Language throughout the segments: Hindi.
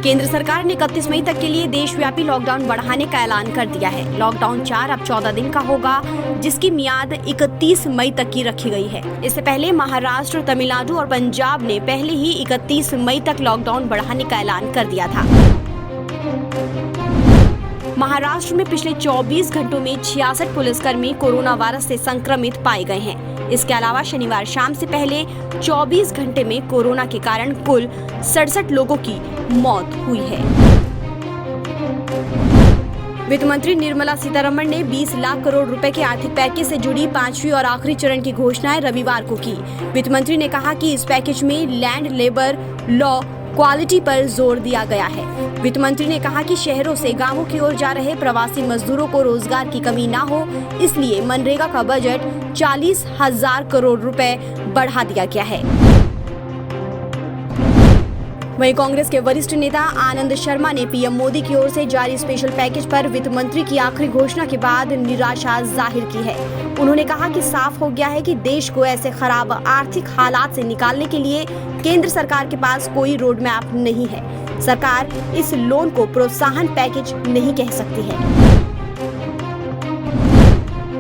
केंद्र सरकार ने 31 मई तक के लिए देशव्यापी लॉकडाउन बढ़ाने का ऐलान कर दिया है। लॉकडाउन 4 अब 14 दिन का होगा, जिसकी मियाद 31 मई तक की रखी गई है। इससे पहले महाराष्ट्र, तमिलनाडु और पंजाब ने पहले ही 31 मई तक लॉकडाउन बढ़ाने का ऐलान कर दिया था। महाराष्ट्र में पिछले 24 घंटों में 66 पुलिसकर्मी कोरोना वायरस से संक्रमित पाए गए हैं। इसके अलावा शनिवार शाम से पहले 24 घंटे में कोरोना के कारण कुल 67 लोगों की मौत हुई है। वित्त मंत्री निर्मला सीतारमण ने 20 लाख करोड़ रुपए के आर्थिक पैकेज से जुड़ी 5वीं और आखिरी चरण की घोषणाएं रविवार को की। वित्त मंत्री ने कहा कि इस पैकेज में लैंड, लेबर, लॉ, क्वालिटी पर जोर दिया गया है। वित्त मंत्री ने कहा कि शहरों से गांवों की ओर जा रहे प्रवासी मजदूरों को रोजगार की कमी ना हो, इसलिए मनरेगा का बजट 40,000 करोड़ रुपए बढ़ा दिया गया है। वहीं कांग्रेस के वरिष्ठ नेता आनंद शर्मा ने पीएम मोदी की ओर से जारी स्पेशल पैकेज पर वित्त मंत्री की आखिरी घोषणा के बाद निराशा जाहिर की है। उन्होंने कहा कि साफ हो गया है कि देश को ऐसे खराब आर्थिक हालात से निकालने के लिए केंद्र सरकार के पास कोई रोड मैप नहीं है। सरकार इस लोन को प्रोत्साहन पैकेज नहीं कह सकती है।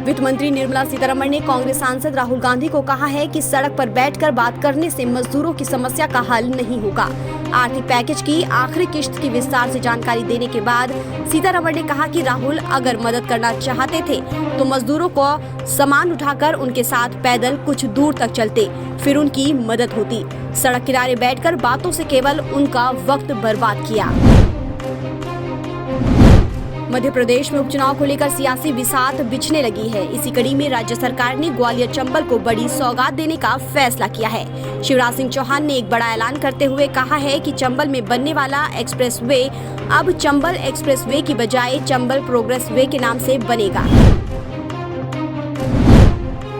वित्त मंत्री निर्मला सीतारमण ने कांग्रेस सांसद राहुल गांधी को कहा है कि सड़क पर बैठकर बात करने से मजदूरों की समस्या का हल नहीं होगा। आर्थिक पैकेज की आखिरी किश्त की विस्तार से जानकारी देने के बाद सीतारमण ने कहा कि राहुल अगर मदद करना चाहते थे तो मजदूरों को सामान उठाकर उनके साथ पैदल कुछ दूर तक चलते, फिर उनकी मदद होती। सड़क किनारे बैठकर बातों से केवल उनका वक्त बर्बाद किया। मध्य प्रदेश में उपचुनाव को लेकर सियासी बिसात बिछने लगी है। इसी कड़ी में राज्य सरकार ने ग्वालियर चंबल को बड़ी सौगात देने का फैसला किया है। शिवराज सिंह चौहान ने एक बड़ा ऐलान करते हुए कहा है कि चंबल में बनने वाला एक्सप्रेस वे अब चंबल एक्सप्रेस वे की बजाय चंबल प्रोग्रेस वे के नाम से बनेगा।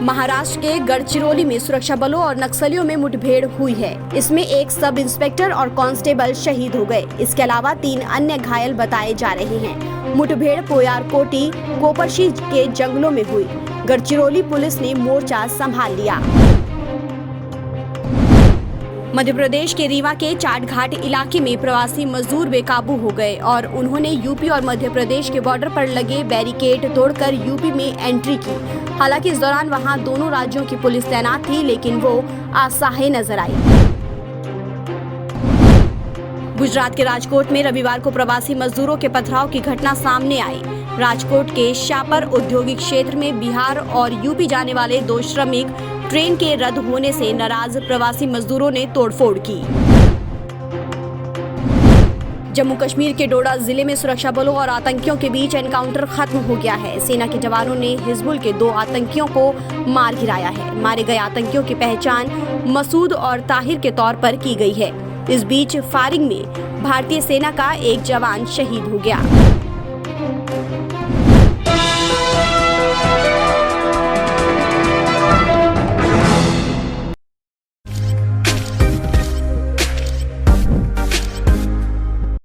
महाराष्ट्र के गढ़चिरौली में सुरक्षा बलों और नक्सलियों में मुठभेड़ हुई है। इसमें एक सब इंस्पेक्टर और कांस्टेबल शहीद हो गए। इसके अलावा 3 अन्य घायल बताए जा रहे हैं। मुठभेड़ पोयारकोटी कोपरशी के जंगलों में हुई। गढ़चिरौली पुलिस ने मोर्चा संभाल लिया। मध्य प्रदेश के रीवा के चाट घाट इलाके में प्रवासी मजदूर बेकाबू हो गए और उन्होंने यूपी और मध्य प्रदेश के बॉर्डर पर लगे बैरिकेड तोड़कर यूपी में एंट्री की। हालांकि इस दौरान वहां दोनों राज्यों की पुलिस तैनात थी, लेकिन वो असहाय नजर आई। गुजरात के राजकोट में रविवार को प्रवासी मजदूरों के पथराव की घटना सामने आई। राजकोट के शापर औद्योगिक क्षेत्र में बिहार और यूपी जाने वाले 2 श्रमिक ट्रेन के रद्द होने से नाराज प्रवासी मजदूरों ने तोड़फोड़ की। जम्मू कश्मीर के डोडा जिले में सुरक्षा बलों और आतंकियों के बीच एनकाउंटर खत्म हो गया है। सेना के जवानों ने हिजबुल के 2 आतंकियों को मार गिराया है। मारे गए आतंकियों की पहचान मसूद और ताहिर के तौर पर की गई है। इस बीच फायरिंग में भारतीय सेना का एक जवान शहीद हो गया।